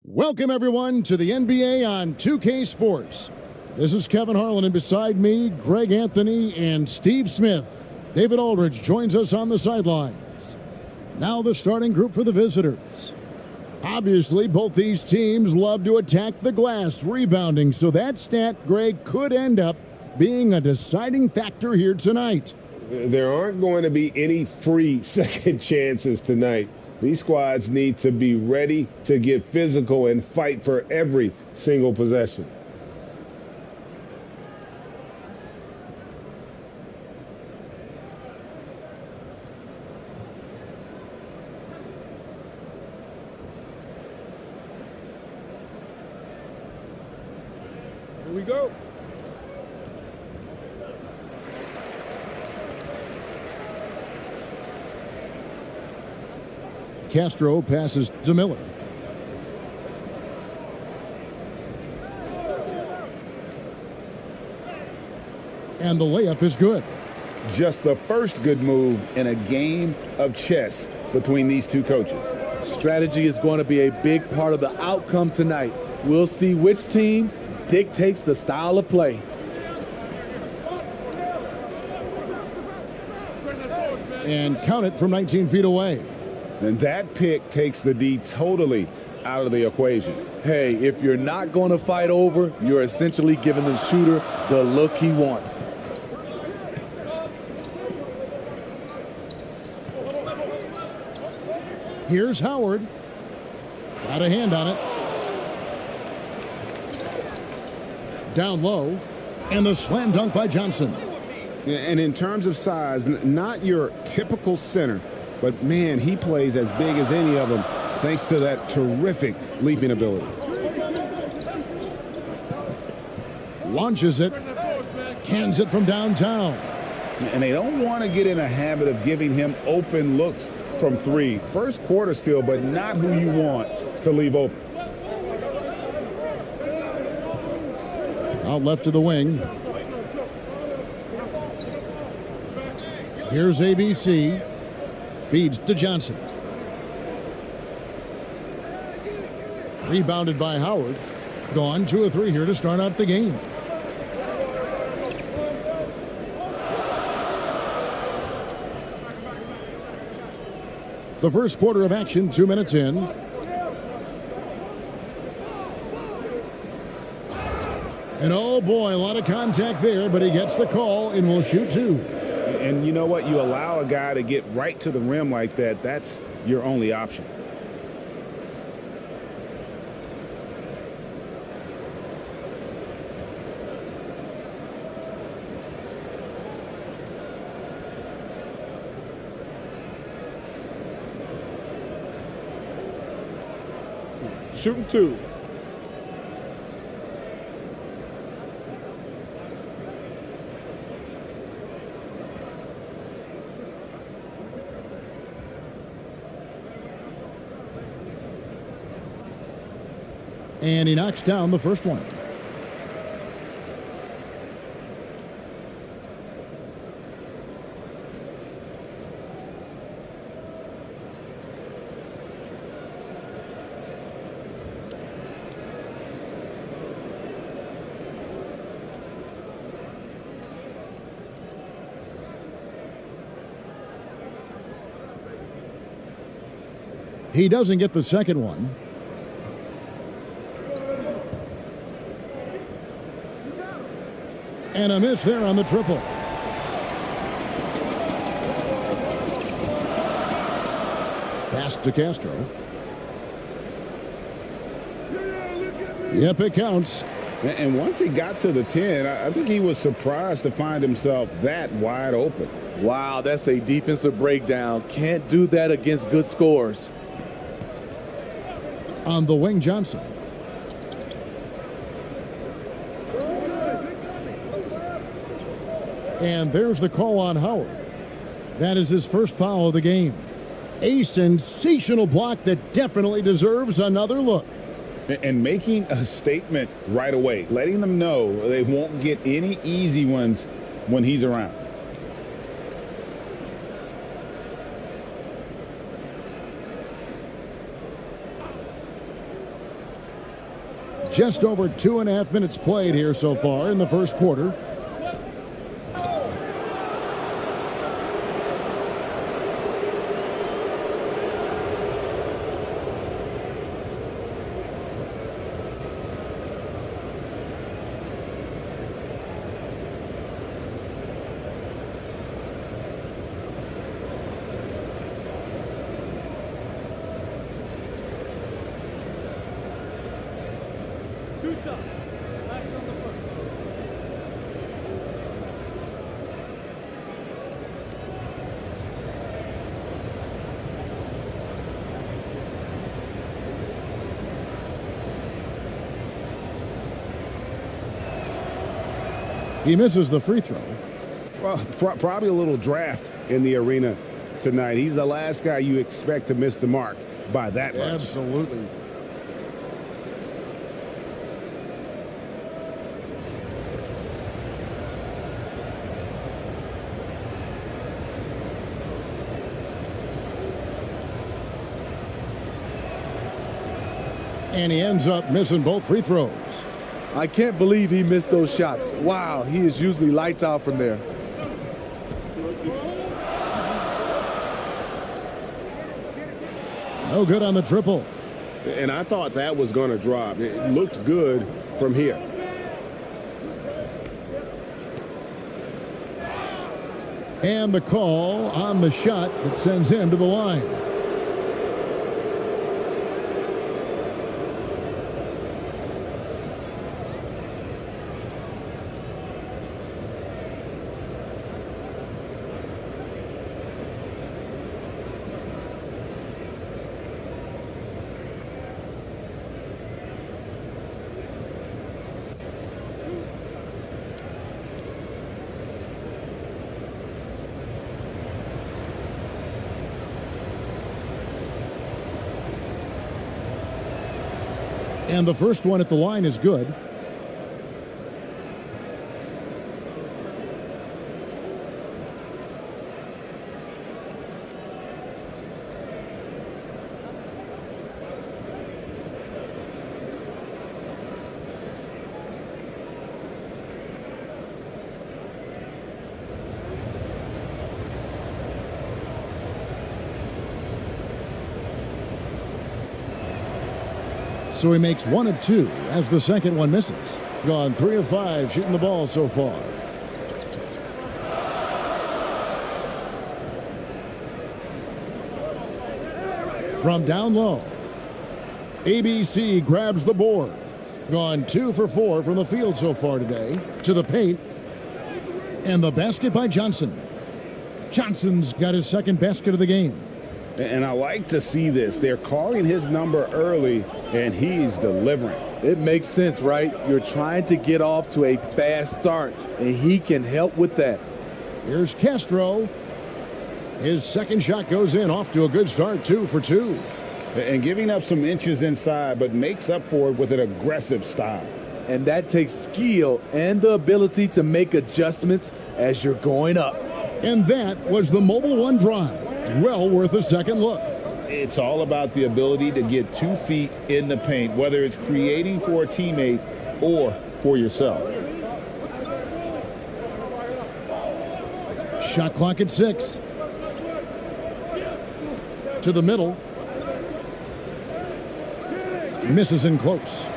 Welcome, everyone, to the NBA on 2K Sports. This is Kevin Harlan, and beside me, Greg Anthony and Steve Smith. David Aldridge joins us on the sidelines. Now the starting group for the visitors. Obviously, both these teams love to attack the glass, rebounding, so that stat, Greg, could end up being a deciding factor here tonight. There aren't going to be any free second chances tonight. These squads need to be ready to get physical and fight for every single possession. Here we go. Castro passes to Miller. And the layup is good. Just the first good move in a game of chess between these two coaches. Strategy is going to be a big part of the outcome tonight. We'll see which team dictates the style of play. And count it from 19 feet away. And that pick takes the D totally out of the equation. Hey, if you're not going to fight over, you're essentially giving the shooter the look he wants. Here's Howard. Got a hand on it. Down low. And the slam dunk by Johnson. And in terms of size, not your typical center, but man, he plays as big as any of them thanks to that terrific leaping ability. Launches it. Cans it from downtown. And they don't want to get in a habit of giving him open looks from three. First quarter still, but not who you want to leave open. Out left to the wing. Here's ABC. Feeds to Johnson. Rebounded by Howard. Gone 2 of 3 here to start out the game. The first quarter of action, 2 minutes in. And oh boy, a lot of contact there, but he gets the call and will shoot 2. And you know what? You allow a guy to get right to the rim like that, that's your only option. Shooting 2. And he knocks down the first one. He doesn't get the second one. And a miss there on the triple. Pass to Castro. Yep, it counts. And once he got to the 10, I think he was surprised to find himself that wide open. Wow, that's a defensive breakdown. Can't do that against good scores. On the wing, Johnson. And there's the call on Howard. That is his first foul of the game. A sensational block that definitely deserves another look. And making a statement right away, letting them know they won't get any easy ones when he's around. Just over 2.5 minutes played here so far in the first quarter. He misses the free throw. Well, probably a little draft in the arena tonight. He's the last guy you expect to miss the mark by that much. Absolutely. And he ends up missing both free throws. I can't believe he missed those shots. Wow, he is usually lights out from there. No good on the triple. And I thought that was going to drop. It looked good from here. And the call on the shot that sends him to the line. And the first one at the line is good. So he makes 1 of 2 as the second one misses. Gone 3 of 5 shooting the ball so far. From down low, ABC grabs the board. Gone 2 for 4 from the field so far today. To the paint. And the basket by Johnson. Johnson's got his second basket of the game. And I like to see this. They're calling his number early, and he's delivering. It makes sense, right? You're trying to get off to a fast start, and he can help with that. Here's Castro. His second shot goes in, off to a good start, 2 for 2. And giving up some inches inside, but makes up for it with an aggressive style. And that takes skill and the ability to make adjustments as you're going up. And that was the Mobile One drive. Well worth a second look. It's all about the ability to get 2 feet in the paint, whether it's creating for a teammate or for yourself. Shot clock at 6. To the middle. Misses in close.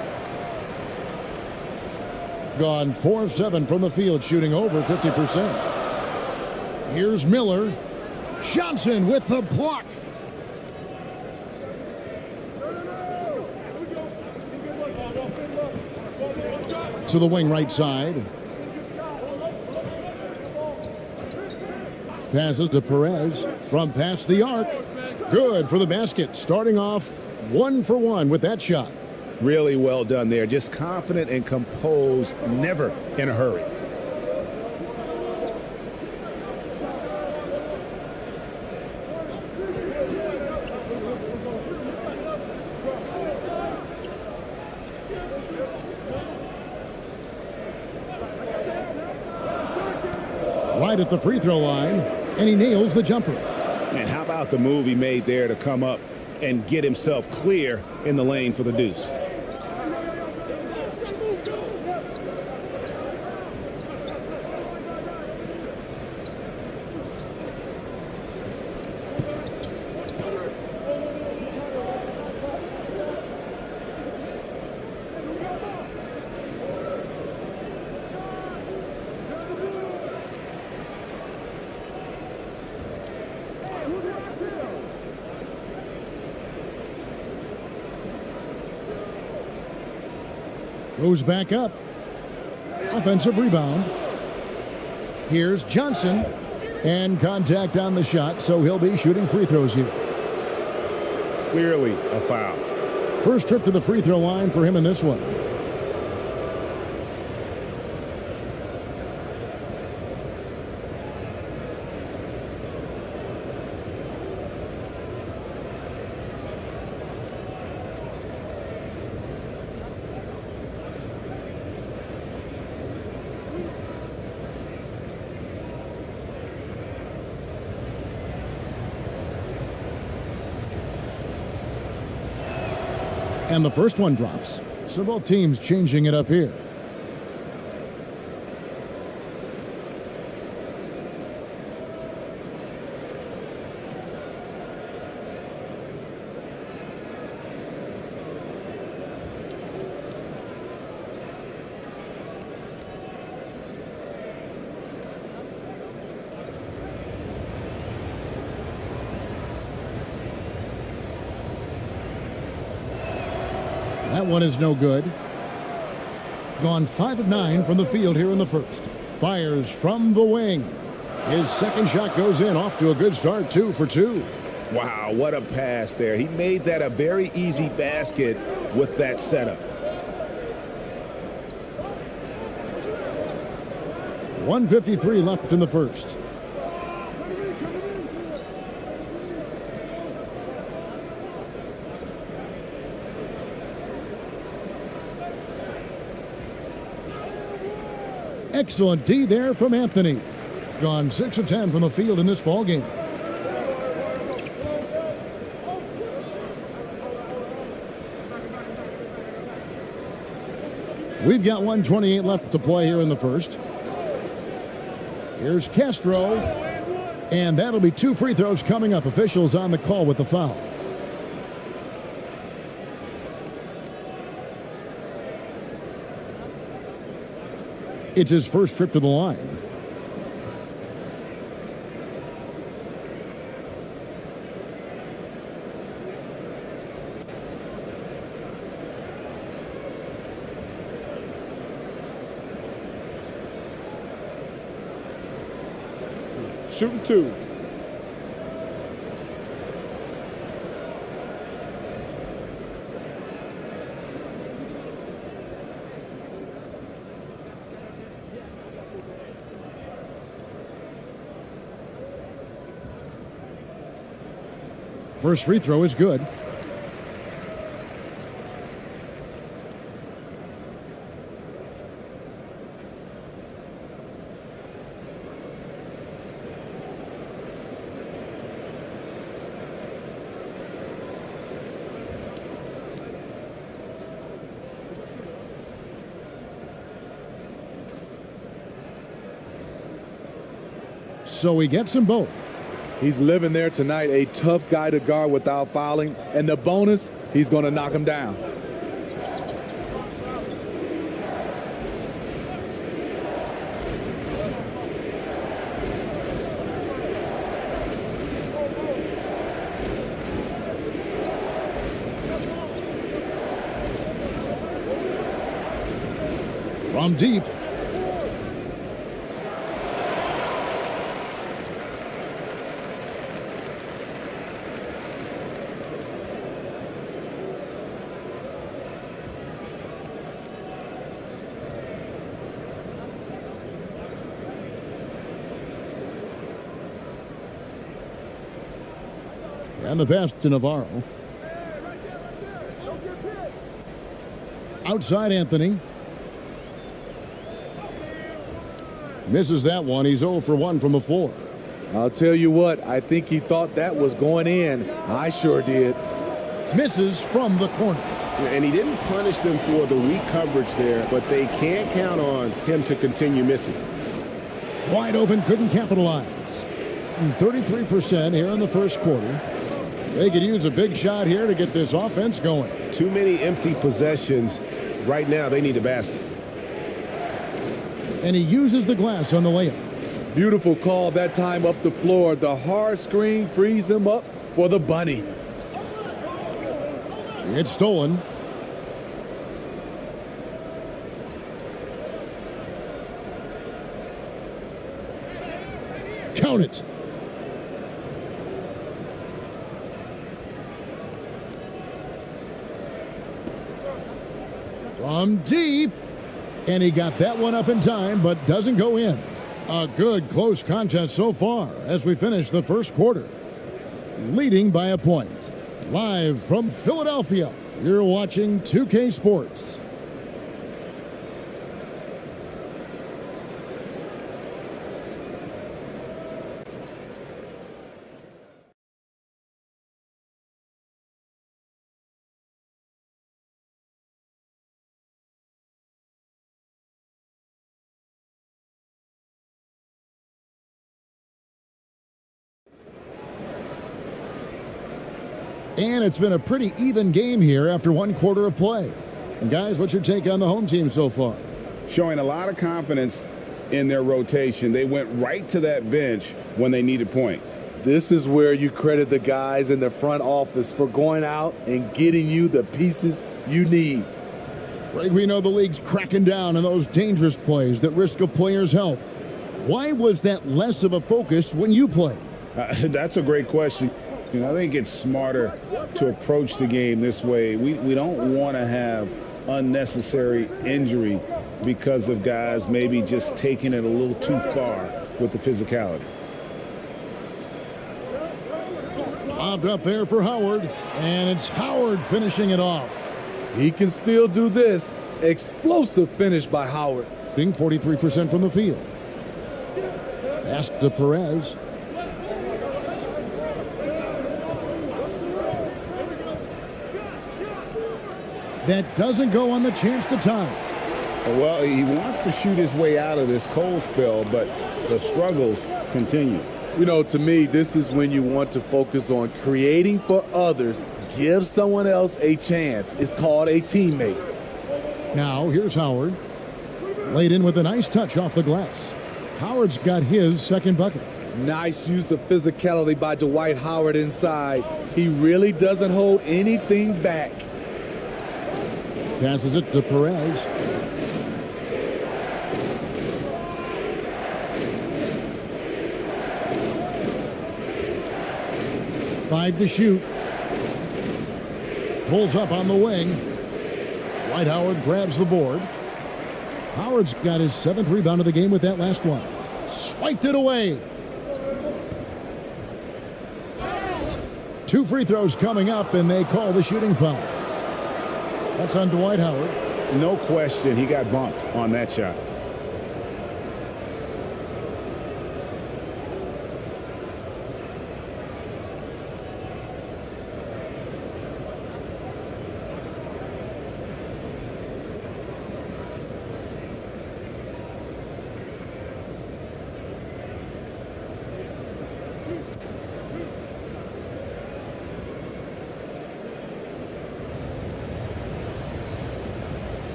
Gone 4 of 7 from the field, shooting over 50%. Here's Miller. Johnson with the block. To the wing right side. Passes to Perez from past the arc. Good for the basket. Starting off 1 for 1 with that shot. Really well done there. Just confident and composed, never in a hurry. Right at the free throw line, and he nails the jumper. And how about the move he made there to come up and get himself clear in the lane for the deuce? Goes back up. Offensive rebound. Here's Johnson. And contact on the shot, so he'll be shooting free throws here. Clearly a foul. First trip to the free throw line for him in this one. And the first one drops. So both teams changing it up here. That one is no good. Gone 5 of 9 from the field here in the first. Fires from the wing. His second shot goes in, off to a good start, 2 for 2. Wow, what a pass there. He made that a very easy basket with that setup. 1:53 left in the first. Excellent D there from Anthony. Gone 6 of 10 from the field in this ball game. We've got 1:28 left to play here in the first. Here's Castro. And that'll be 2 free throws coming up. Officials on the call with the foul. It's his first trip to the line. Shooting 2. First free throw is good. So he gets them both. He's living there tonight, a tough guy to guard without fouling. And the bonus, he's going to knock him down. From deep. And the pass to Navarro. Outside Anthony. Misses that one. He's 0 for 1 from the floor. I'll tell you what, I think he thought that was going in. I sure did. Misses from the corner. And he didn't punish them for the weak coverage there, but they can't count on him to continue missing. Wide open, couldn't capitalize. And 33% here in the first quarter. They could use a big shot here to get this offense going. Too many empty possessions. Right now, they need a basket. And he uses the glass on the layup. Beautiful call that time up the floor. The hard screen frees him up for the bunny. It's stolen. Count it. From deep. And he got that one up in time, but doesn't go in. A good close contest so far as we finish the first quarter. Leading by a point. Live from Philadelphia, you're watching 2K Sports. And it's been a pretty even game here after one quarter of play. And guys, what's your take on the home team so far? Showing a lot of confidence in their rotation. They went right to that bench when they needed points. This is where you credit the guys in the front office for going out and getting you the pieces you need. Greg, we know the league's cracking down on those dangerous plays that risk a player's health. Why was that less of a focus when you played? That's a great question. I think it's smarter to approach the game this way. We don't want to have unnecessary injury because of guys maybe just taking it a little too far with the physicality. Lobbed up there for Howard, and it's Howard finishing it off. He can still do this. Explosive finish by Howard. Being 43% from the field. Pass to Perez. That doesn't go on the chance to tie. Well, he wants to shoot his way out of this cold spell, but the struggles continue. You know, to me, this is when you want to focus on creating for others. Give someone else a chance. It's called a teammate. Now, here's Howard. Laid in with a nice touch off the glass. Howard's got his second bucket. Nice use of physicality by Dwight Howard inside. He really doesn't hold anything back. Passes it to Perez. Five to shoot. Pulls up on the wing. Dwight Howard grabs the board. Howard's got his 7th rebound of the game with that last one. Swiped it away. 2 free throws coming up, and they call the shooting foul. That's on Dwight Howard. No question, he got bumped on that shot.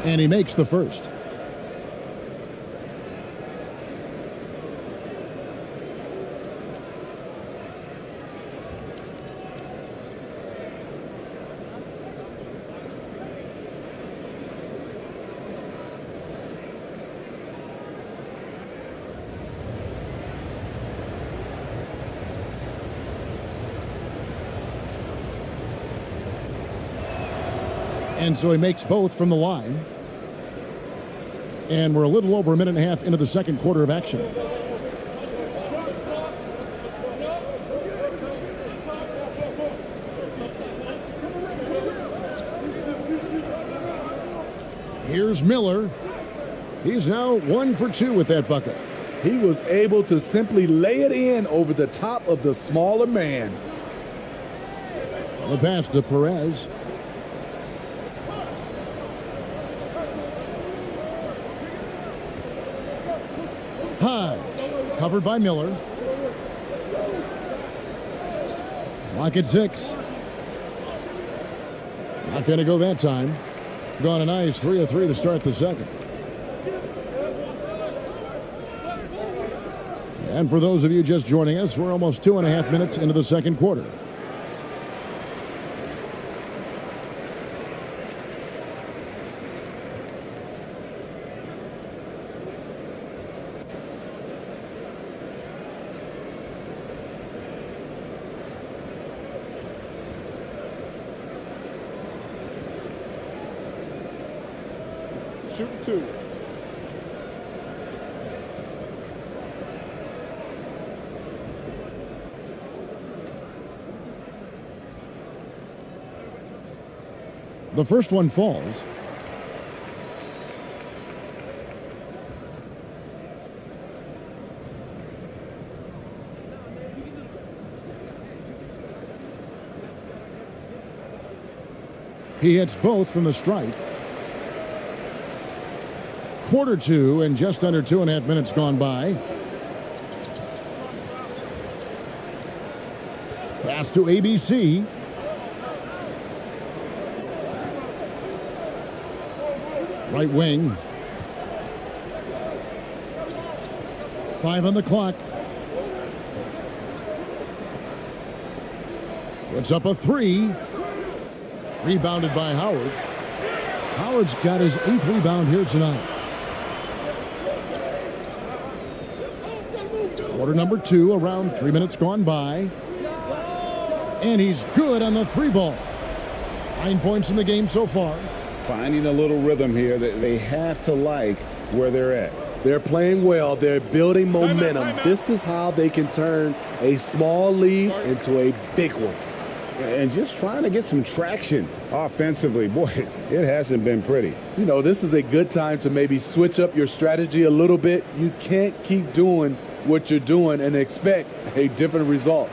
And he makes the first. And so he makes both from the line. And we're a little over a minute and a half into the second quarter of action. Here's Miller. He's now 1 for 2 with that bucket. He was able to simply lay it in over the top of the smaller man. The pass to Perez. Covered by Miller. Clock at 6. Not going to go that time. Gone a nice 3 of 3 to start the second. And for those of you just joining us, we're almost 2.5 minutes into the second quarter. shooting 2. The first one falls. He hits both from the stripe. Quarter 2 and just under 2.5 minutes gone by. Pass to ABC. Right wing. 5 on the clock. Puts up a 3. Rebounded by Howard. Howard's got his 8th rebound here tonight. Quarter number 2, around 3 minutes gone by. And he's good on the 3 ball. 9 points in the game so far. Finding a little rhythm here that they have to like where they're at. They're playing well. They're building momentum. Timeout. This is how they can turn a small lead into a big one. And just trying to get some traction offensively. Boy, it hasn't been pretty. You know, this is a good time to maybe switch up your strategy a little bit. You can't keep doing what you're doing and expect a different result.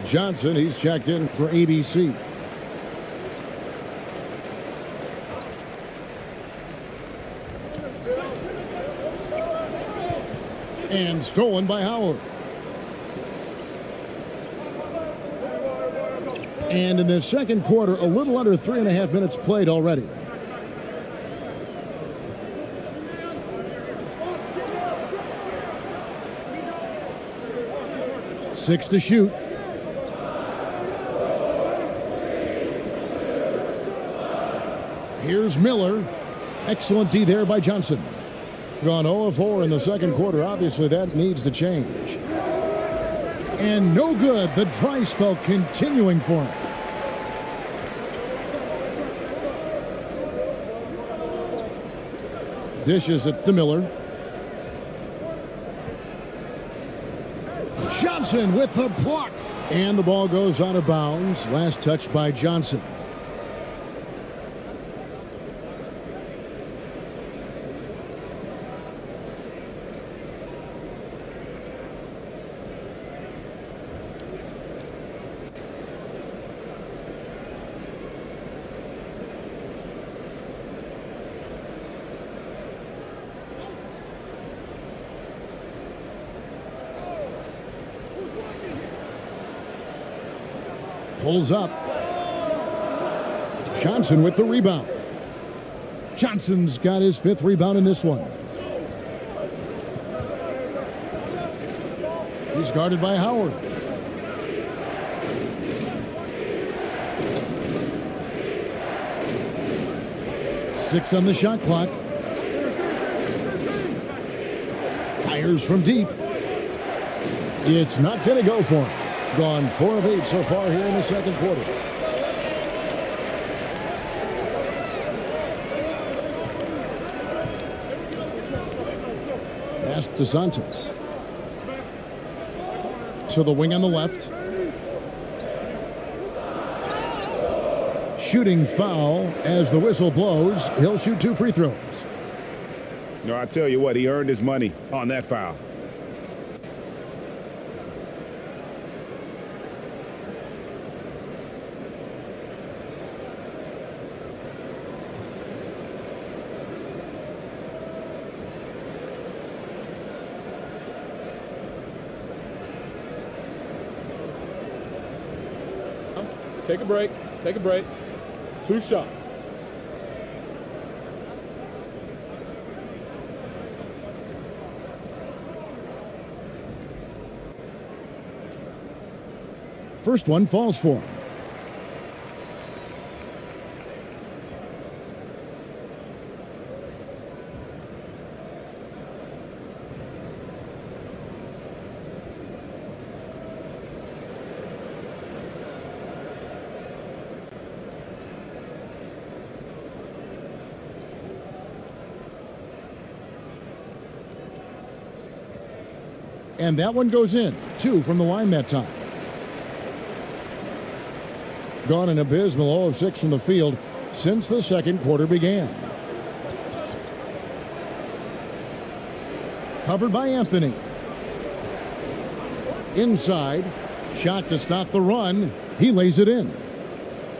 Johnson, he's checked in for ABC. And stolen by Howard. And in the second quarter, a little under 3.5 minutes played already. Six to shoot. Here's Miller. Excellent D there by Johnson. Gone 0-4 in the second quarter. Obviously, that needs to change. And no good. The dry spell continuing for him. Dishes it to Miller. Johnson with the block. And the ball goes out of bounds. Last touch by Johnson. Pulls up. Johnson with the rebound. Johnson's got his 5th rebound in this one. He's guarded by Howard. Six on the shot clock. Fires from deep. It's not going to go for him. Gone 4 of 8 so far here in the second quarter. Pass to Santos. To the wing on the left. shooting foul. As the whistle blows, he'll shoot 2 free throws. No, I tell you what, he earned his money on that foul. Take a break. Take a break. 2 shots. First one falls for him. And that one goes in. 2 from the line that time. Gone an abysmal 0 of 6 from the field since the second quarter began. Covered by Anthony. Inside. Shot to stop the run. He lays it in.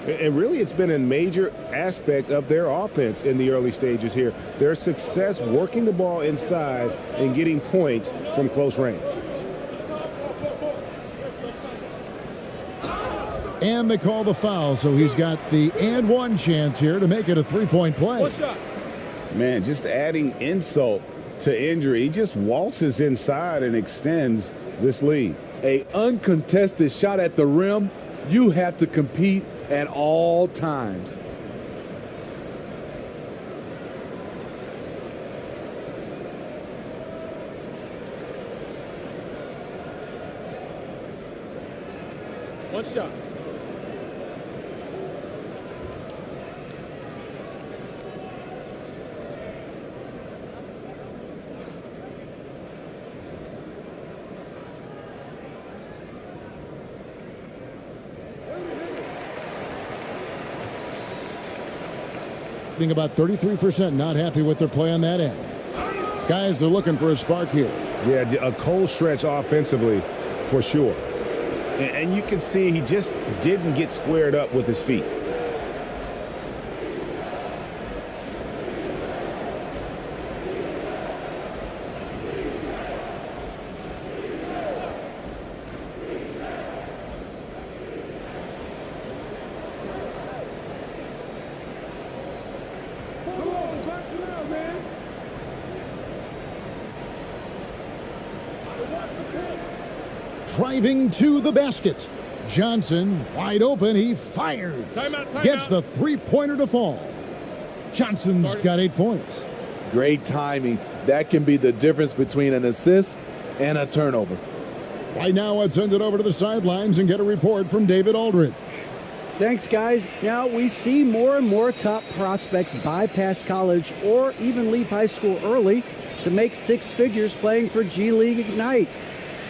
And really, it's been a major aspect of their offense in the early stages here. Their success working the ball inside and getting points from close range. And they call the foul, so he's got the and one chance here to make it a 3-point play. What's up? Man, just adding insult to injury. He just waltzes inside and extends this lead. A uncontested shot at the rim, you have to compete at all times. One shot. Being about 33%, not happy with their play on that end. Guys are looking for a spark here. Yeah, a cold stretch offensively for sure. And you can see he just didn't get squared up with his feet. Driving to the basket. Johnson, wide open, he fires. Gets the three-pointer to fall. Johnson's got 8 points. Great timing. That can be the difference between an assist and a turnover. Right now, let's send it over to the sidelines and get a report from David Aldridge. Thanks, guys. Now, we see more and more top prospects bypass college or even leave high school early to make 6 figures playing for G League Ignite.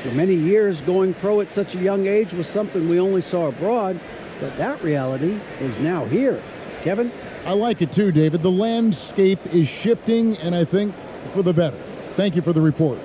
For many years, going pro at such a young age was something we only saw abroad, but that reality is now here. Kevin? I like it too, David. The landscape is shifting, and I think for the better. Thank you for the report.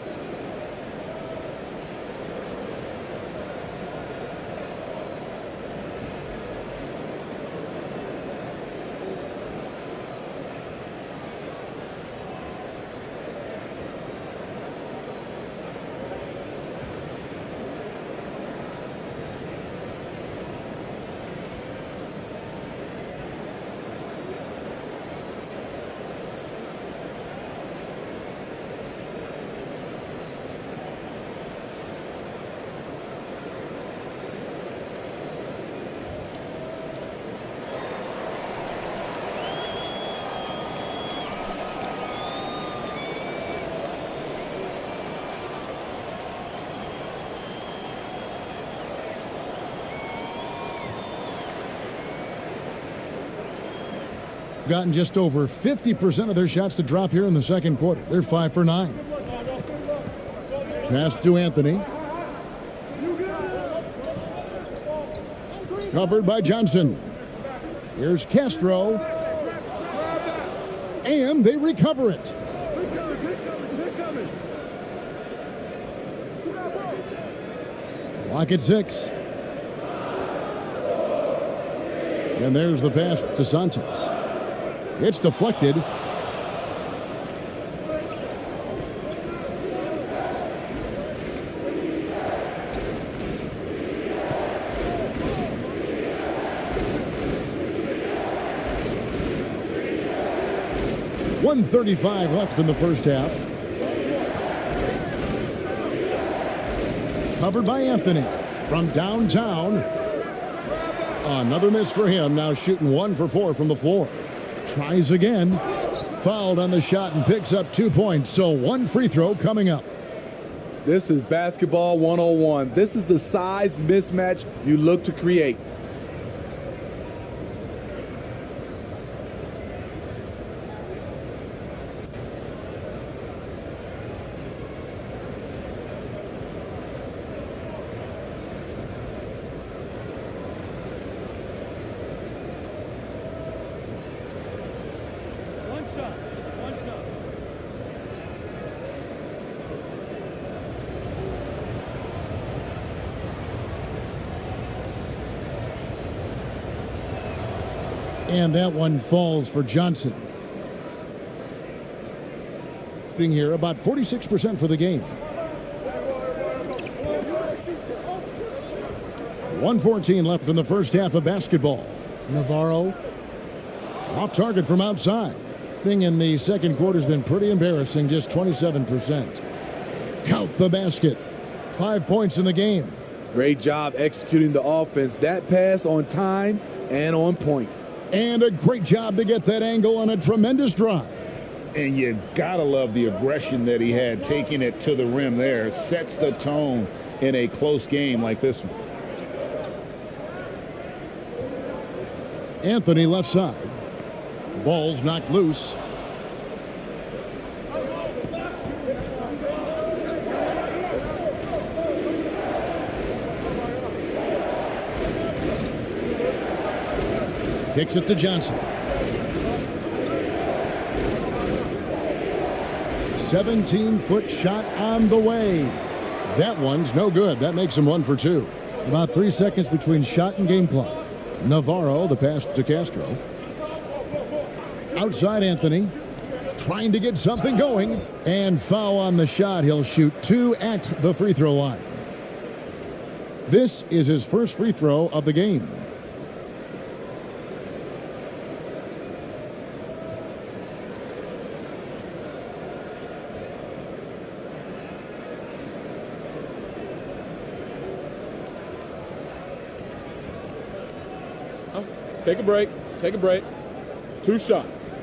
Gotten just over 50% of their shots to drop here in the second quarter. They're 5 for 9. Pass to Anthony. Covered by Johnson. Here's Castro. And they recover it. Clock at 6. And there's the pass to Santos. It's deflected. .135 left in the first half. Covered by Anthony from downtown. Another miss for him. Now shooting 1 for 4 from the floor. Tries again. Fouled on the shot and picks up 2 points. So 1 free throw coming up. This is basketball 101. This is the size mismatch you look to create. And that one falls for Johnson. Here about 46% for the game. 1:14 left in the first half of basketball. Navarro off target from outside. Thing in the second quarter has been pretty embarrassing, just 27%. Count the basket. 5 points in the game. Great job executing the offense. That pass on time and on point. And a great job to get that angle on a tremendous drive. And you gotta love the aggression that he had taking it to the rim there. Sets the tone in a close game like this one. Anthony left side. Ball's knocked loose. Kicks it to Johnson. 17-foot shot on the way. That one's no good. That makes him 1 for 2. About 3 seconds between shot and game clock. Navarro, the pass to Castro. Outside Anthony. Trying to get something going. And foul on the shot. He'll shoot 2 at the free throw line. This is his first free throw of the game. Take a break. Take a break. 2 shots.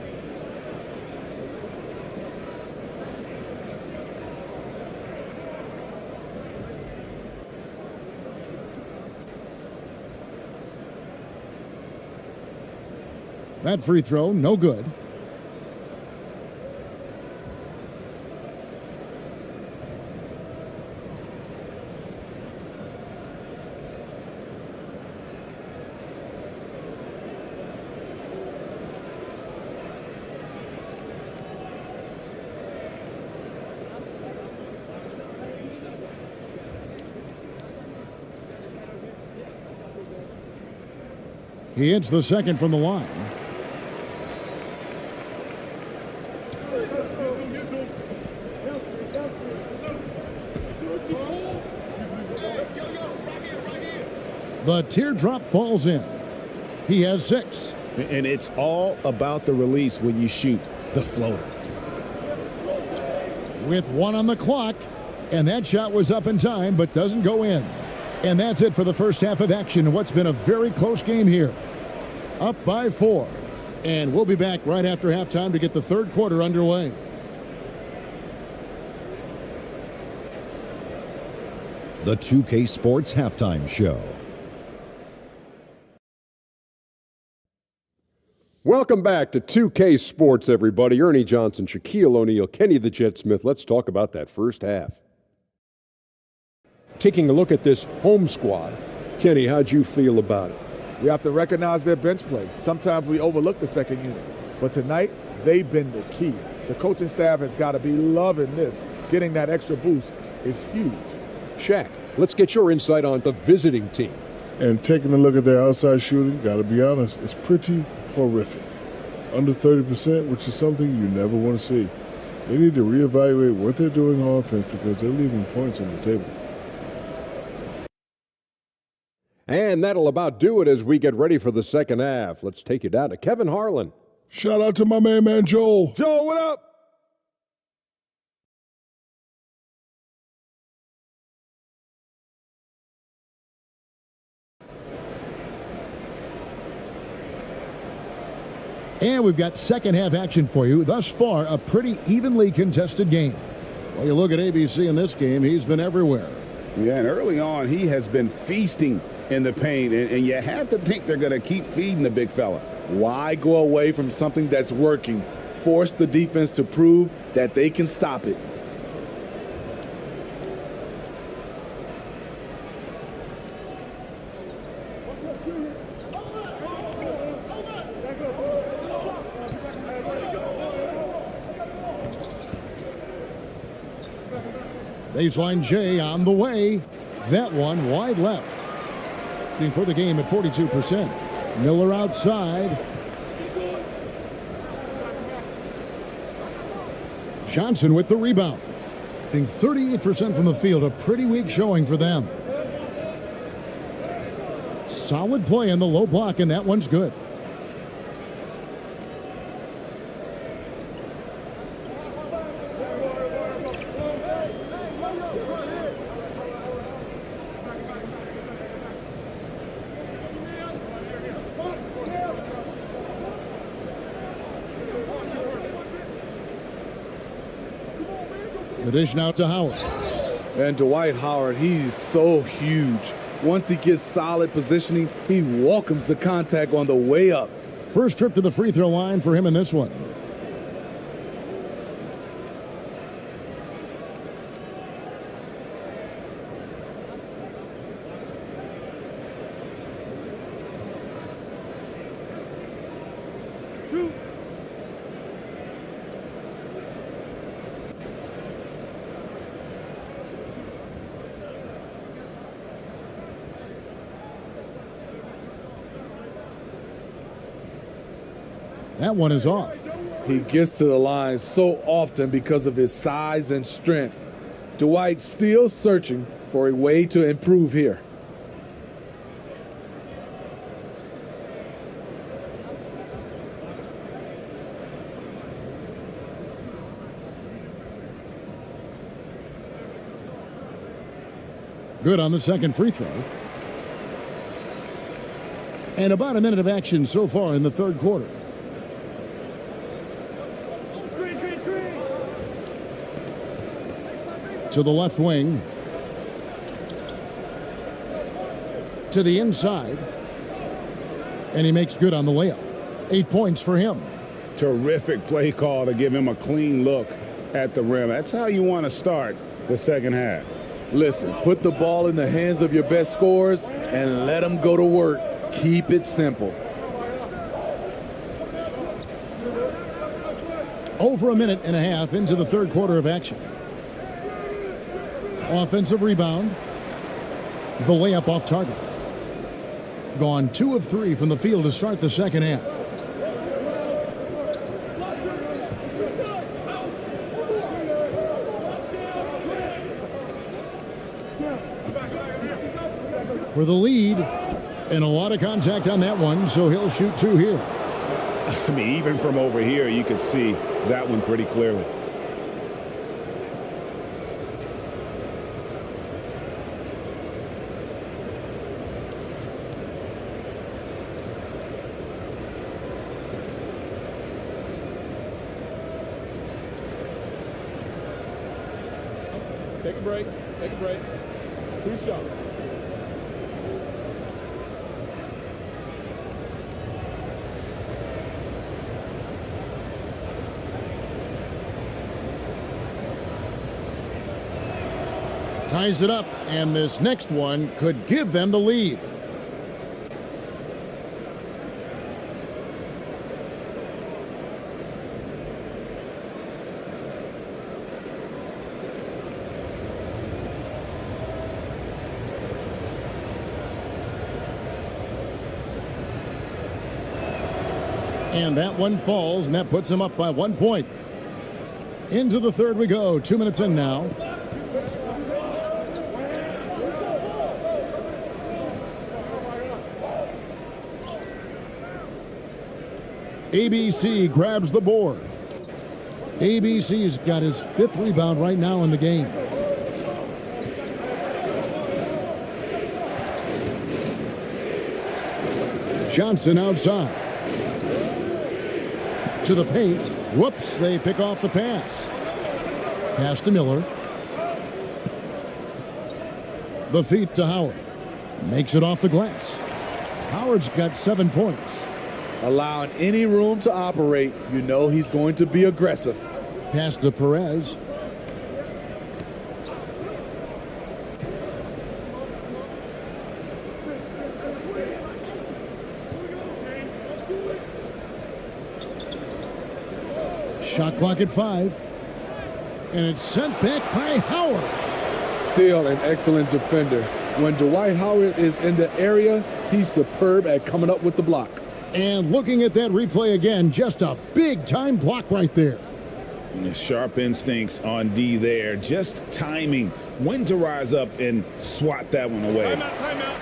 That free throw, no good. He hits the second from the line. The teardrop falls in. He has 6. And it's all about the release when you shoot the floater. With 1 on the clock, and that shot was up in time but doesn't go in. And that's it for the first half of action. What's been a very close game here. Up by 4. And we'll be back right after halftime to get the third quarter underway. The 2K Sports Halftime Show. Welcome back to 2K Sports, everybody. Ernie Johnson, Shaquille O'Neal, Kenny the Jet Smith. Let's talk about that first half. Taking a look at this home squad. Kenny, how'd you feel about it? We have to recognize their bench play. Sometimes we overlook the second unit. But tonight, they've been the key. The coaching staff has got to be loving this. Getting that extra boost is huge. Shaq, let's get your insight on the visiting team. And taking a look at their outside shooting, got to be honest, it's pretty horrific. Under 30%, which is something you never want to see. They need to reevaluate what they're doing on offense because they're leaving points on the table. And that'll about do it as we get ready for the second half. Let's take you down to Kevin Harlan. Shout out to my man Joel. Joel, what up? And we've got second half action for you. Thus far, a pretty evenly contested game. Well, you look at ABC in this game, he's been everywhere. Yeah, and early on, he has been feasting in the paint, and you have to think they're going to keep feeding the big fella. Why go away from something that's working? Force the defense to prove that they can stop it. Baseline J on the way. That one wide left. Shooting for the game at 42%. Miller outside. Johnson with the rebound. Shooting 38% from the field. A pretty weak showing for them. Solid play in the low block, and that one's good. The dish now to Howard. And Dwight Howard, he's so huge. Once he gets solid positioning, he welcomes the contact on the way up. First trip to the free throw line for him in this one. That one is off. He gets to the line so often because of his size and strength. Dwight still searching for a way to improve here. Good on the second free throw. And about a minute of action so far in the third quarter. To the left wing. To the inside. And he makes good on the layup. 8 points for him. Terrific play call to give him a clean look at the rim. That's how you want to start the second half. Listen, put the ball in the hands of your best scorers and let them go to work. Keep it simple. Over a minute and a half into the third quarter of action. Offensive rebound. The layup off target. Gone 2 of 3 from the field to start the second half. For the lead, and a lot of contact on that one, so he'll shoot 2 here. I mean, even from over here, you can see that one pretty clearly. Take a break. Take a break. 2 shots. Ties it up, and this next one could give them the lead. And that one falls, and that puts him up by 1 point. Into the third we go. 2 minutes in now. ABC grabs the board. ABC's got his 5th rebound right now in the game. Johnson outside. To the paint. Whoops, they pick off the pass. Pass to Miller. The feed to Howard. Makes it off the glass. Howard's got 7 points. Allowing any room to operate, you know he's going to be aggressive. Pass to Perez. Shot clock at 5. And it's sent back by Howard. Still an excellent defender. When Dwight Howard is in the area, he's superb at coming up with the block. And looking at that replay again, just a big-time block right there. Sharp instincts on D there. Just timing when to rise up and swat that one away. Timeout.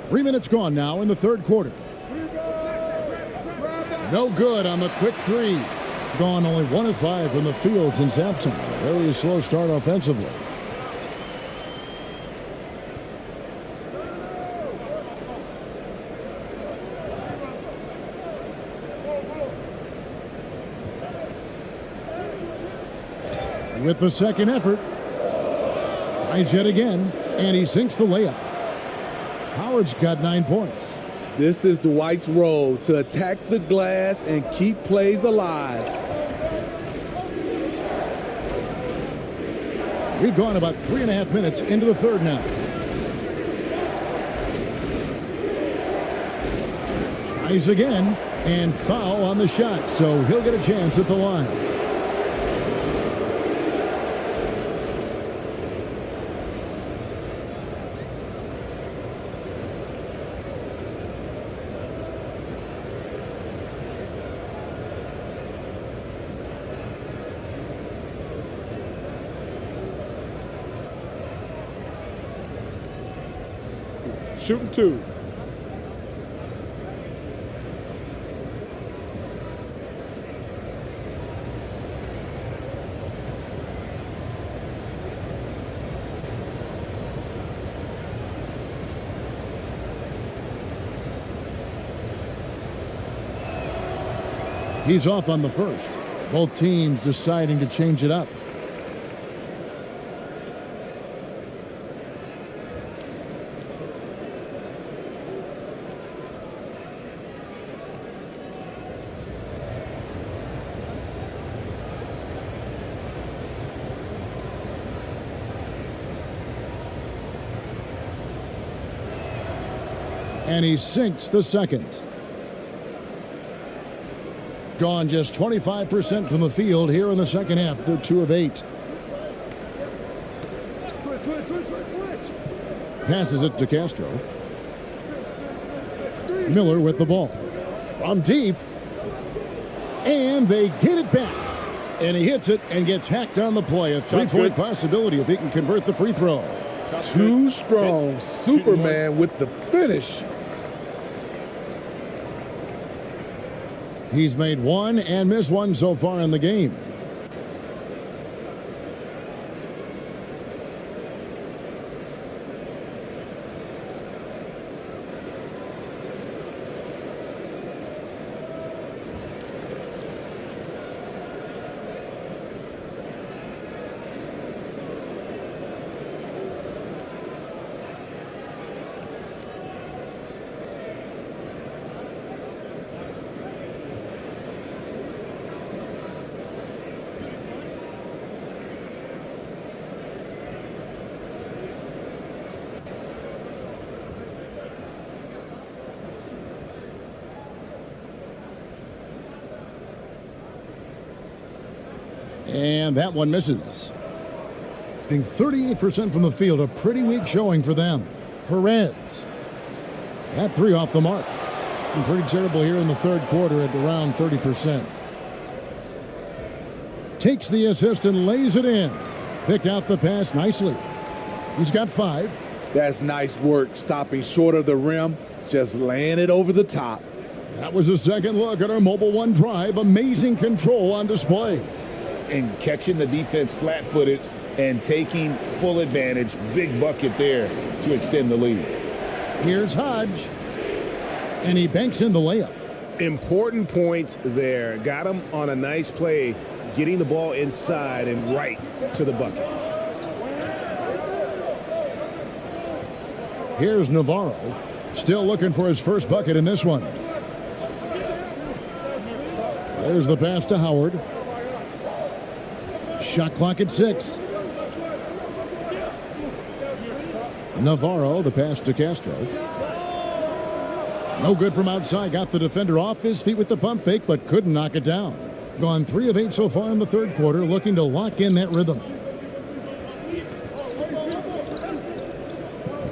Three minutes gone now in the third quarter. No good on the quick three. Gone only 1 of 5 from the field since halftime. Very slow start offensively. With the second effort. Tries yet again, and he sinks the layup. Howard's got 9 points. This is Dwight's role, to attack the glass and keep plays alive. We've gone about 3.5 minutes into the third now. Tries again, and foul on the shot, so he'll get a chance at the line. Shooting 2. He's off on the first. Both teams deciding to change it up. And he sinks the second. Gone just 25% from the field here in the second half. They're 2 of 8. Passes it to Castro. Miller with the ball. From deep. And they get it back. And he hits it and gets hacked on the play. A 3-point possibility if he can convert the free throw. Too strong. Superman with the finish. He's made 1 and missed 1 so far in the game. And that one misses. Being 38% from the field, a pretty weak showing for them. Perez. That 3 off the mark. And pretty terrible here in the third quarter at around 30%. Takes the assist and lays it in. Picked out the pass nicely. He's got 5. That's nice work, stopping short of the rim, just laying it over the top. That was a second look at our Mobile One drive. Amazing control on display. And catching the defense flat-footed and taking full advantage. Big bucket there to extend the lead. Here's Hodge. And he banks in the layup. Important points there. Got him on a nice play, getting the ball inside and right to the bucket. Here's Navarro. Still looking for his first bucket in this one. There's the pass to Howard. Shot clock at 6. Navarro, the pass to Castro. No good from outside. Got the defender off his feet with the pump fake, but couldn't knock it down. Gone 3 of 8 so far in the third quarter, looking to lock in that rhythm.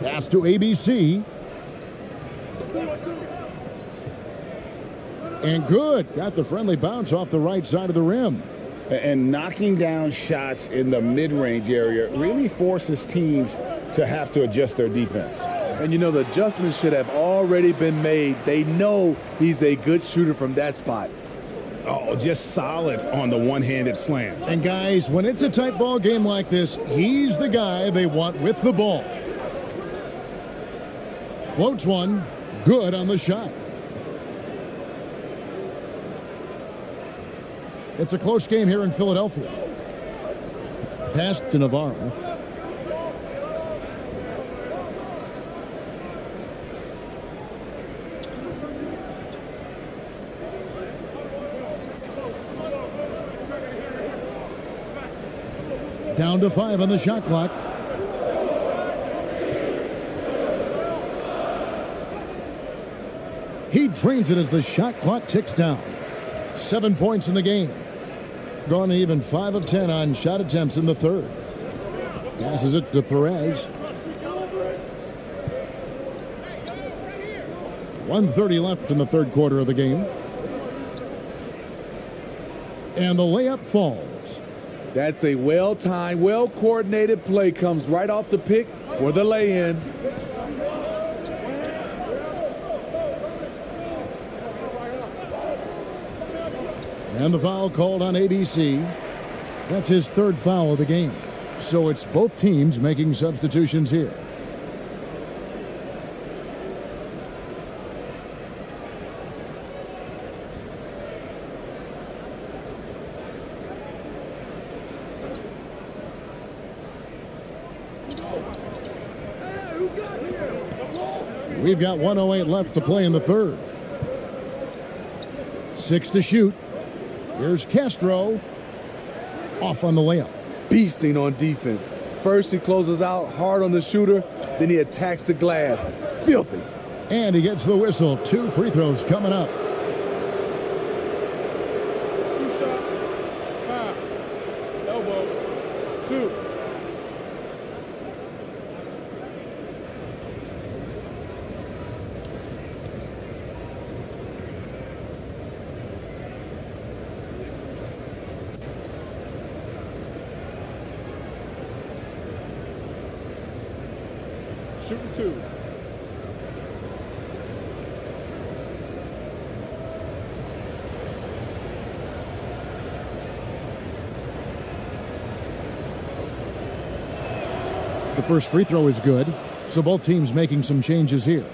Pass to ABC. And good. Got the friendly bounce off the right side of the rim. And knocking down shots in the mid-range area really forces teams to have to adjust their defense. And you know, the adjustments should have already been made. They know he's a good shooter from that spot. Oh, just solid on the one-handed slam. And guys, when it's a tight ball game like this, he's the guy they want with the ball. Floats one. Good on the shot. It's a close game here in Philadelphia. Pass to Navarro. Down to 5 on the shot clock. He drains it as the shot clock ticks down. 7 points in the game. Gone even 5 of 10 on shot attempts in the third. Passes it to Perez. 1:30 left in the third quarter of the game. And the layup falls. That's a well-timed, well-coordinated play. Comes right off the pick for the lay-in. And the foul called on ABC. That's his third foul of the game. So it's both teams making substitutions here. We've got 1:08 left to play in the third. 6 to shoot. Here's Castro. Off on the layup. Beasting on defense. First he closes out hard on the shooter, then he attacks the glass. Filthy. And he gets the whistle. 2 free throws coming up. 2 shots. 5. Elbow. 2. Shooting 2. The first free throw is good, so both teams making some changes here.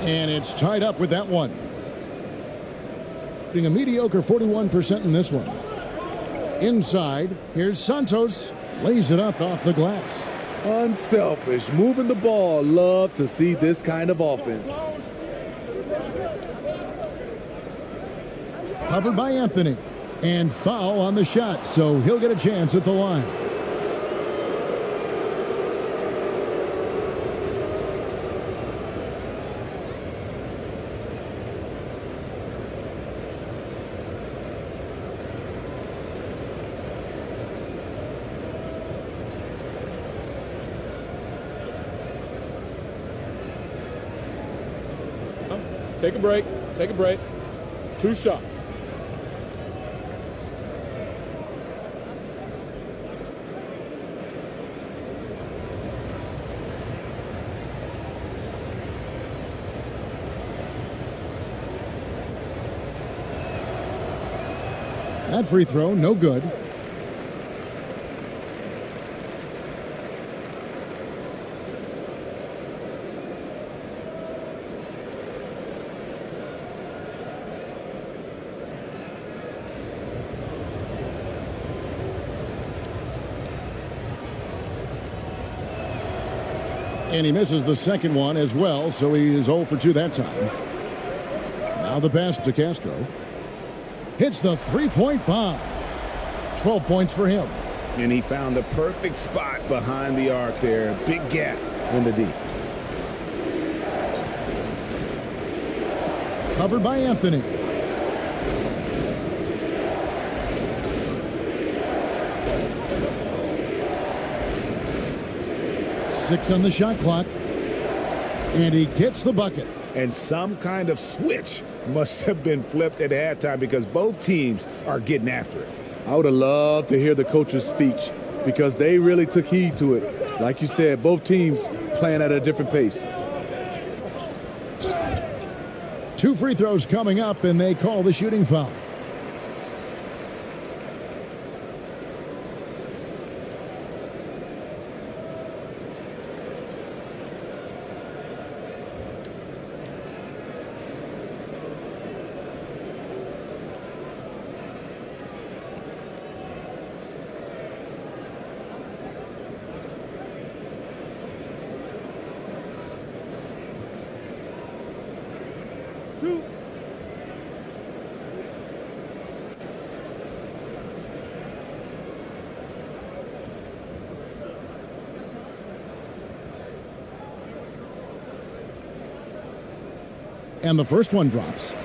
And it's tied up with that one. Being a mediocre 41% in this one. Inside, here's Santos. Lays it up off the glass. Unselfish, moving the ball. Love to see this kind of offense. Covered by Anthony. And foul on the shot, so he'll get a chance at the line. Take a break. Take a break. 2 shots. That free throw, no good. And he misses the second one as well, so he is 0 for 2 that time. Now the pass to Castro. Hits the three-point bomb. 12 points for him. And he found the perfect spot behind the arc there. Big gap in the D. Covered by Anthony. Six on the shot clock. And he gets the bucket. And some kind of switch must have been flipped at halftime because both teams are getting after it. I would have loved to hear the coach's speech because they really took heed to it. Like you said, both teams playing at a different pace. 2 free throws coming up, and they call the shooting foul. And the first one drops.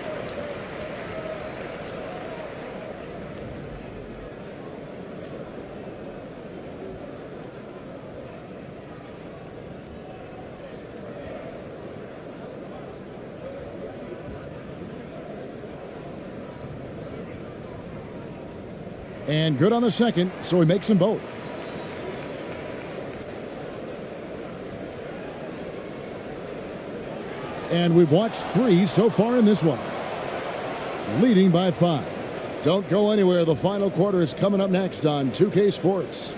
And good on the second, so he makes them both. And we've watched 3 so far in this one. Leading by 5. Don't go anywhere. The final quarter is coming up next on 2K Sports.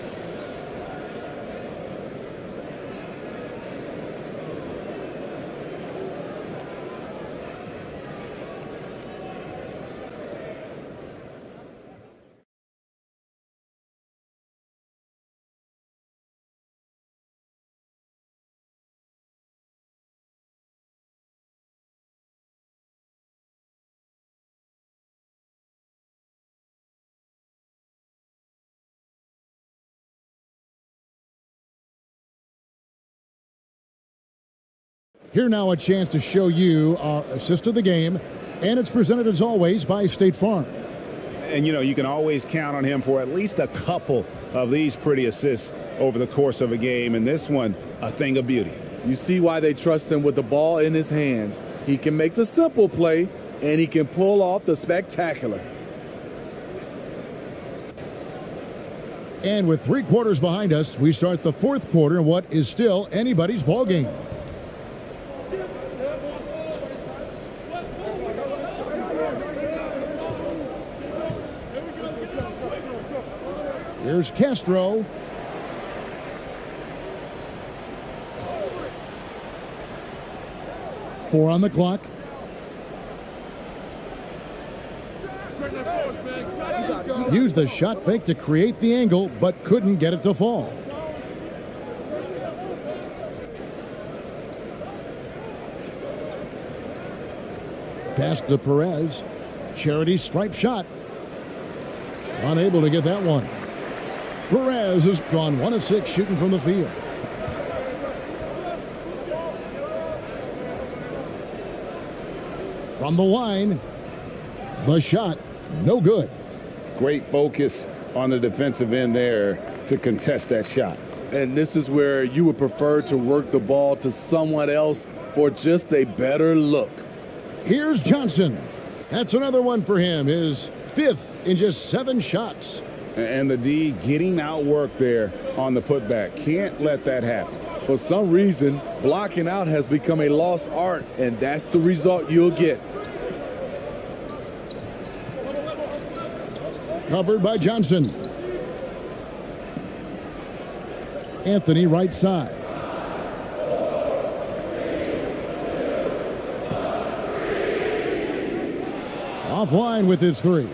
Here now a chance to show you our assist of the game, and it's presented as always by State Farm. And, you can always count on him for at least a couple of these pretty assists over the course of a game, and this one, a thing of beauty. You see why they trust him with the ball in his hands. He can make the simple play, and he can pull off the spectacular. And with 3 quarters behind us, we start the 4th quarter in what is still anybody's ball game. Here's Castro. Four on the clock. Used the shot fake to create the angle, but couldn't get it to fall. Pass to Perez. Charity stripe shot. Unable to get that one. Perez has gone 1 of 6 shooting from the field. From the line, the shot, no good. Great focus on the defensive end there to contest that shot. And this is where you would prefer to work the ball to someone else for just a better look. Here's Johnson. That's another one for him, his 5th in just 7 shots. And the D getting outworked there on the putback. Can't let that happen. For some reason, blocking out has become a lost art, and that's the result you'll get. Covered by Johnson. Anthony right side. Offline with his 3.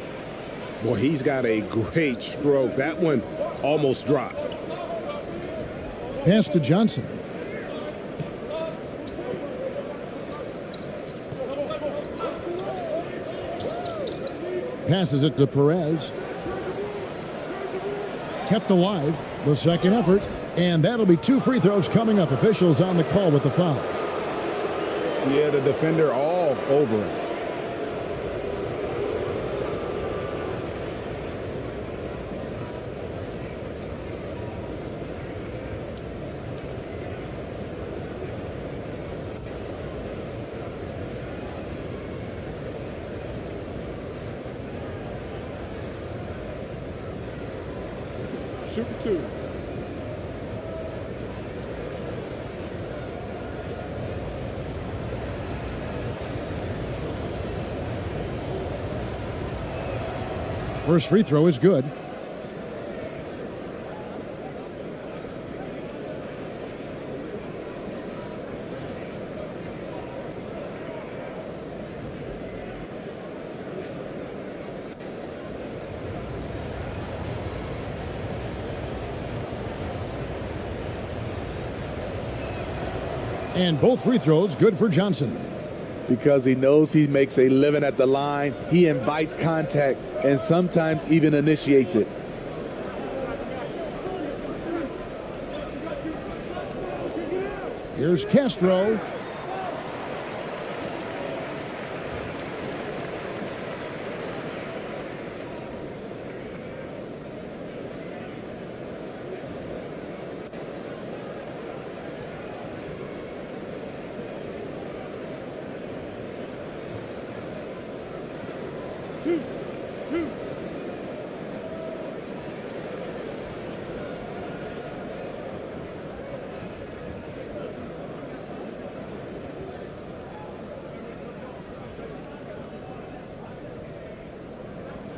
Boy, he's got a great stroke. That one almost dropped. Pass to Johnson. Passes it to Perez. Kept alive, the second effort, and that'll be 2 free throws coming up. Officials on the call with the foul. Yeah, the defender all over him. Shoot 2. First free throw is good. And both free throws good for Johnson. Because he knows he makes a living at the line, he invites contact and sometimes even initiates it. Here's Castro.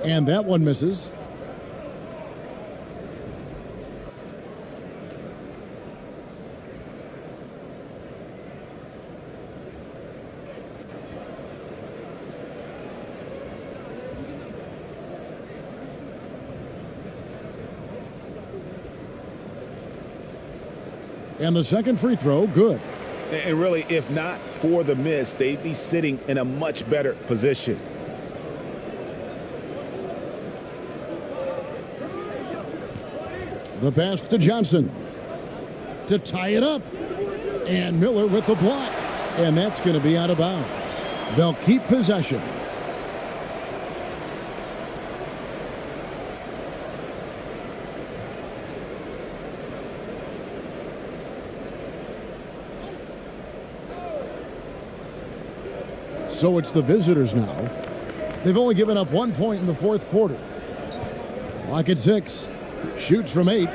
And that one misses. And the second free throw, good. And really, if not for the miss, they'd be sitting in a much better position. The pass to Johnson to tie it up. And Miller with the block. And that's going to be out of bounds. They'll keep possession. So it's the visitors now. They've only given up 1 point in the fourth quarter. Clock at 6. Shoots from 8.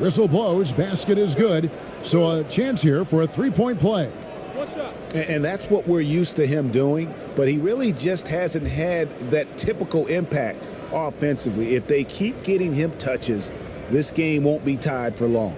Whistle blows. Basket is good. So a chance here for a three-point play. What's up? And that's what we're used to him doing, but he really just hasn't had that typical impact offensively. If they keep getting him touches, this game won't be tied for long.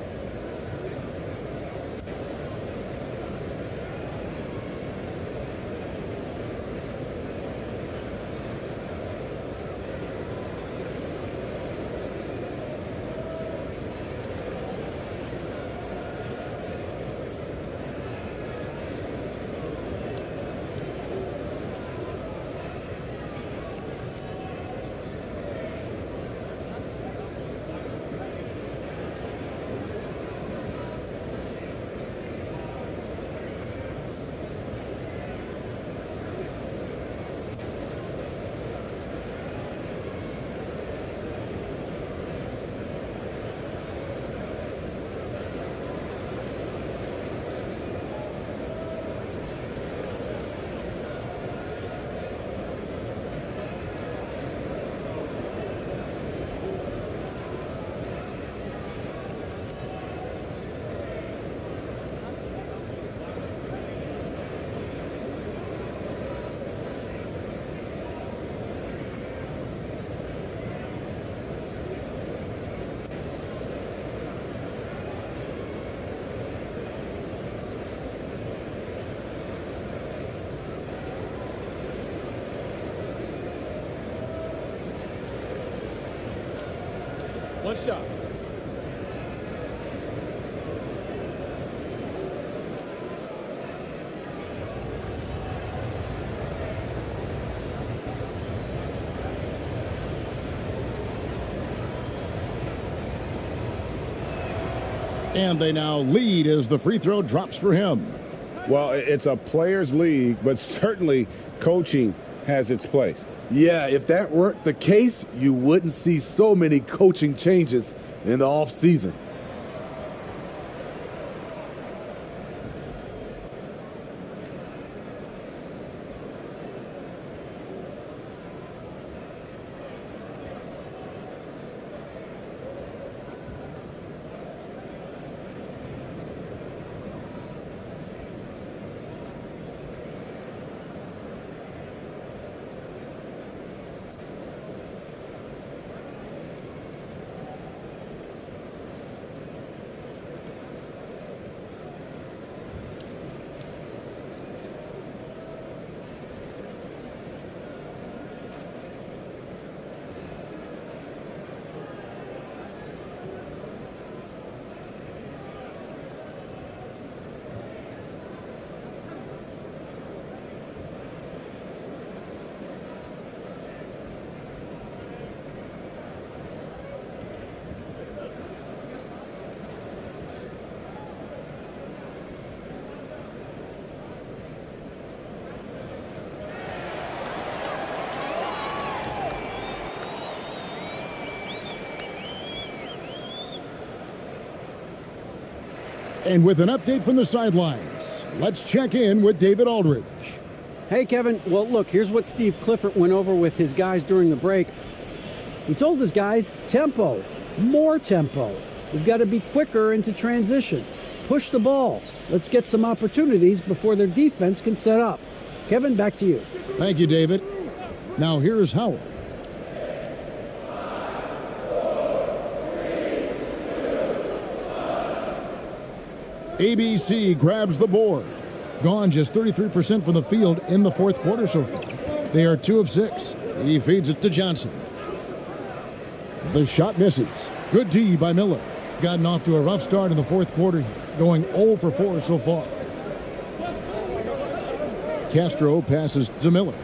One shot. And they now lead as the free throw drops for him. Well, it's a players' league, but certainly coaching has its place. Yeah, if that weren't the case, you wouldn't see so many coaching changes in the offseason. And with an update from the sidelines, let's check in with David Aldridge. Hey, Kevin. Well, look, here's what Steve Clifford went over with his guys during the break. He told his guys, tempo, more tempo. We've got to be quicker into transition. Push the ball. Let's get some opportunities before their defense can set up. Kevin, back to you. Thank you, David. Now here's Howard. ABC grabs the board. Gone just 33% from the field in the fourth quarter so far. They are 2 of 6. He feeds it to Johnson. The shot misses. Good D by Miller. Gotten off to a rough start in the fourth quarter here, going 0 for 4 so far. Castro passes to Miller.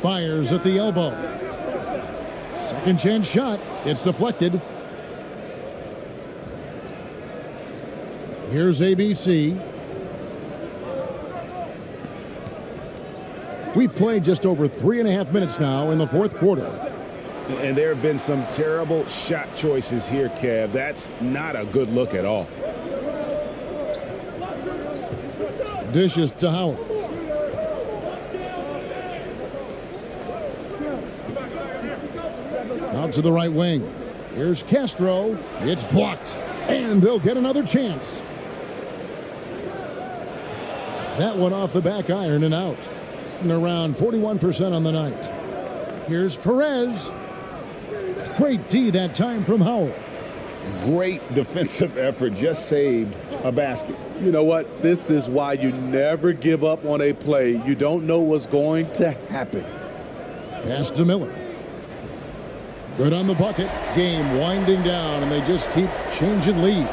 Fires at the elbow. Second chance shot. It's deflected. Here's ABC. We've played just over 3.5 minutes now in the fourth quarter. And there have been some terrible shot choices here, Kev. That's not a good look at all. Dishes to Howard. Out to the right wing. Here's Castro. It's blocked. And they'll get another chance. That one off the back iron and out. And around 41% on the night. Here's Perez. Great D that time from Howard. Great defensive effort. Just saved a basket. You know what? This is why you never give up on a play. You don't know what's going to happen. Pass to Miller. Good on the bucket. Game winding down, and they just keep changing leads.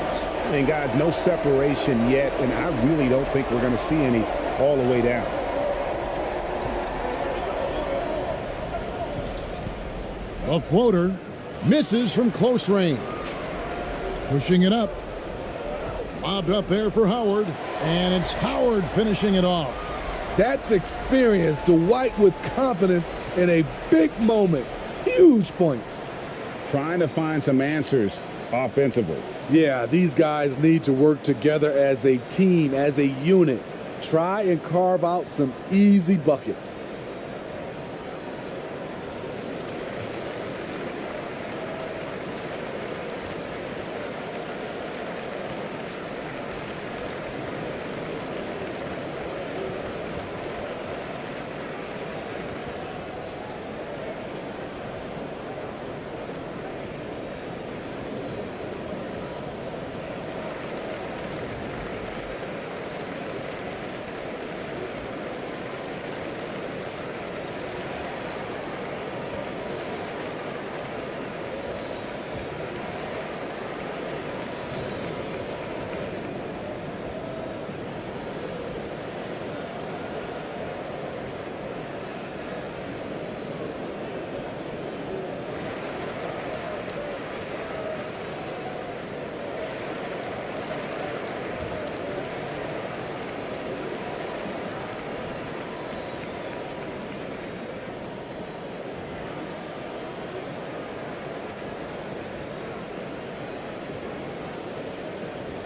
And guys, no separation yet, and I really don't think we're going to see any all the way down. A floater misses from close range. Pushing it up. Lobbed up there for Howard, and it's Howard finishing it off. That's experience. Dwight with confidence in a big moment. Huge points. Trying to find some answers offensively. Yeah, these guys need to work together as a team, as a unit. Try and carve out some easy buckets.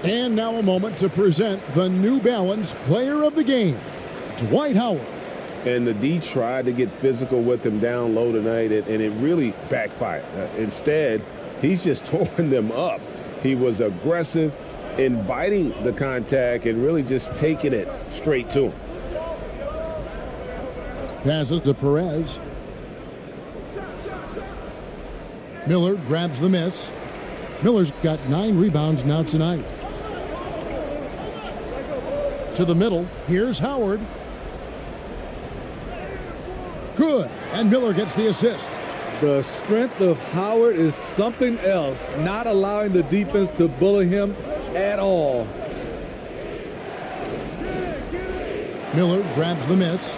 And now a moment to present the New Balance Player of the Game, Dwight Howard. And the D tried to get physical with him down low tonight, and it really backfired. Instead, he's just tore them up. He was aggressive, inviting the contact, and really just taking it straight to him. Passes to Perez. Miller grabs the miss. Miller's got 9 rebounds now tonight. To the middle, here's Howard. Good, and Miller gets the assist. The strength of Howard is something else, not allowing the defense to bully him at all. Miller grabs the miss.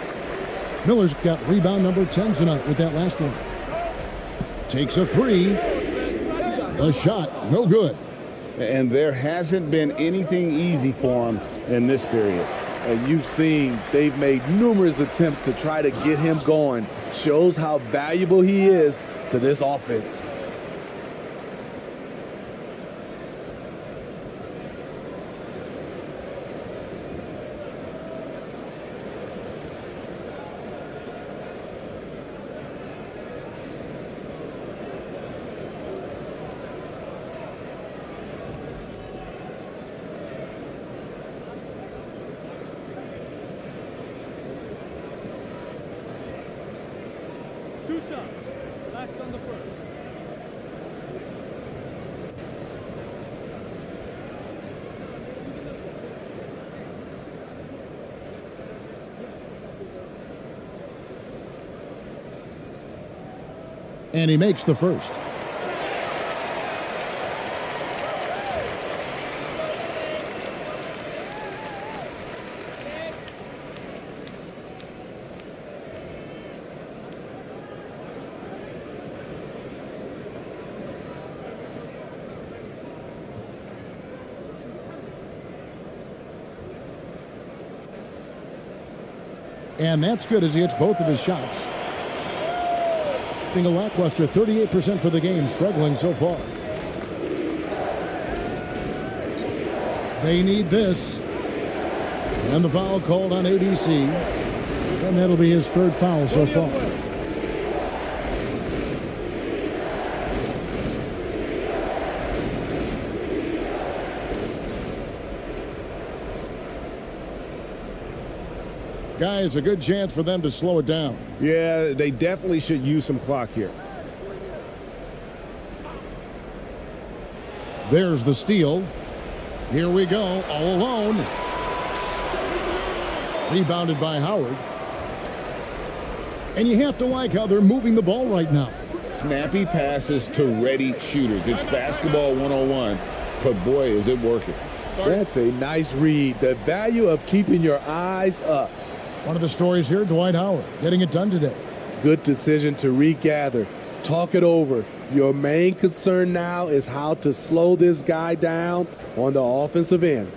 Miller's got rebound number 10 tonight with that last one. Takes a 3. The shot, no good. And there hasn't been anything easy for him in this period. And you've seen they've made numerous attempts to try to get him going. Shows how valuable he is to this offense. Two shots. Last on the first. And he makes the first. And that's good as he hits both of his shots. Being a lackluster 38% for the game, struggling so far. They need this. And the foul called on ABC. And that'll be his third foul so far. Guys, a good chance for them to slow it down. Yeah, they definitely should use some clock here. There's the steal. Here we go, all alone. Rebounded by Howard. And you have to like how they're moving the ball right now. Snappy passes to ready shooters. It's basketball 101, but boy, is it working. That's a nice read. The value of keeping your eyes up. One of the stories here, Dwight Howard, getting it done today. Good decision to regather. Talk it over. Your main concern now is how to slow this guy down on the offensive end.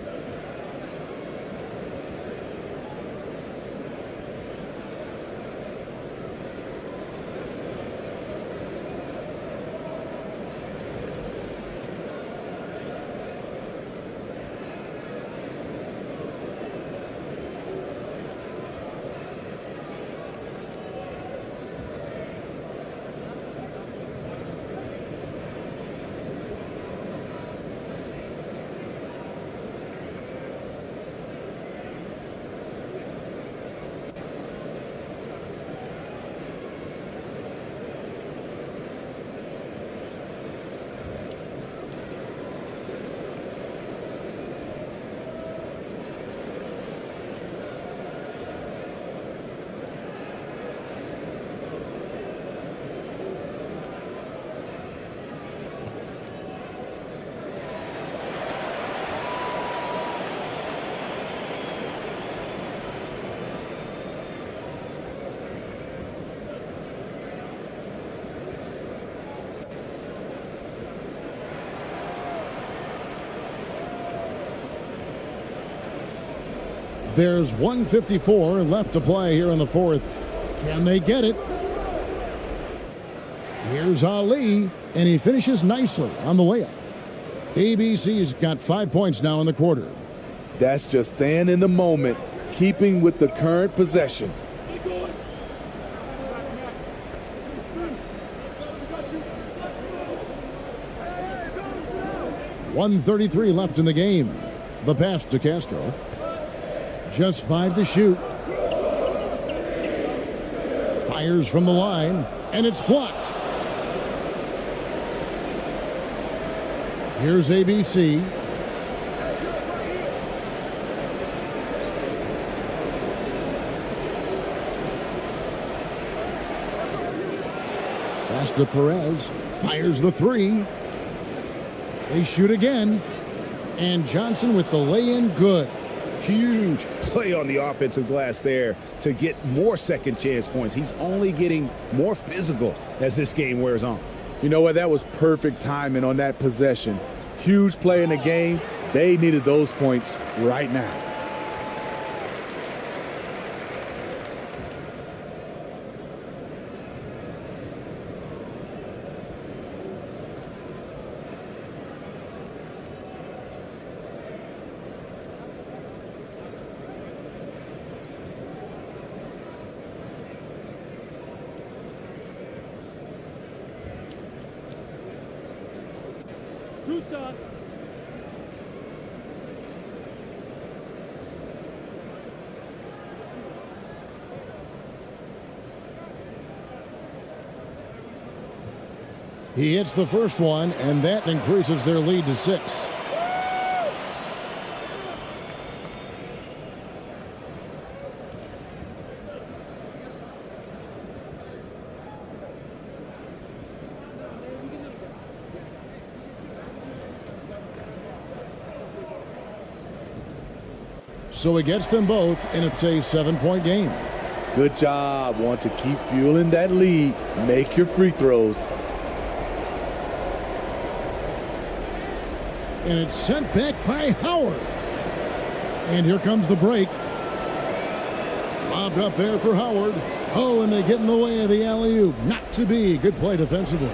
There's 1:54 left to play here in the fourth. Can they get it? Here's Ali, and he finishes nicely on the layup. ABC's got 5 points now in the quarter. That's just staying in the moment, keeping with the current possession. .133 left in the game. The pass to Castro. Just 5 to shoot. Fires from the line, and it's blocked. Here's ABC. Pass to Perez. Fires the three. They shoot again. And Johnson with the lay-in good. Huge play on the offensive glass there to get more second chance points. He's only getting more physical as this game wears on. You know what? That was perfect timing on that possession. Huge play in the game. They needed those points right now. Tucson. He hits the first one, and that increases their lead to 6. So it gets them both, and it's a 7-point game. Good job. Want to keep fueling that lead. Make your free throws. And it's sent back by Howard. And here comes the break. Lobbed up there for Howard. Oh, and they get in the way of the alley-oop. Not to be. Good play defensively.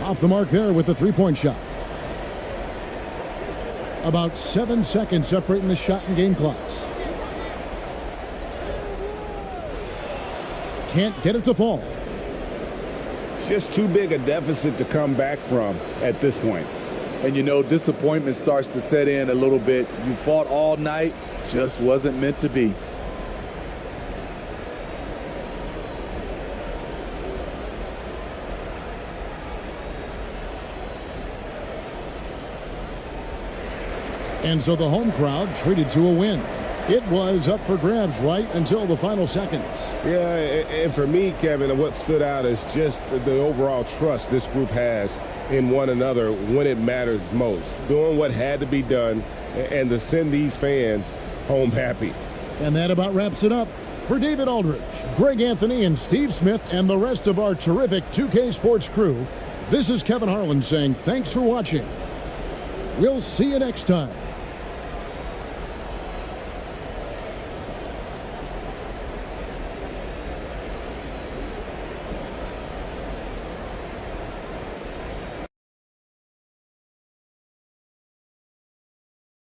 Off the mark there with the three-point shot. About 7 seconds separating the shot and game clocks. Can't get it to fall. It's just too big a deficit to come back from at this point. And you know, disappointment starts to set in a little bit. You fought all night, just wasn't meant to be. And so the home crowd treated to a win. It was up for grabs right until the final seconds. Yeah, and for me, Kevin, what stood out is just the overall trust this group has in one another when it matters most. Doing what had to be done and to send these fans home happy. And that about wraps it up. For David Aldridge, Greg Anthony, and Steve Smith, and the rest of our terrific 2K Sports crew, this is Kevin Harlan saying thanks for watching. We'll see you next time.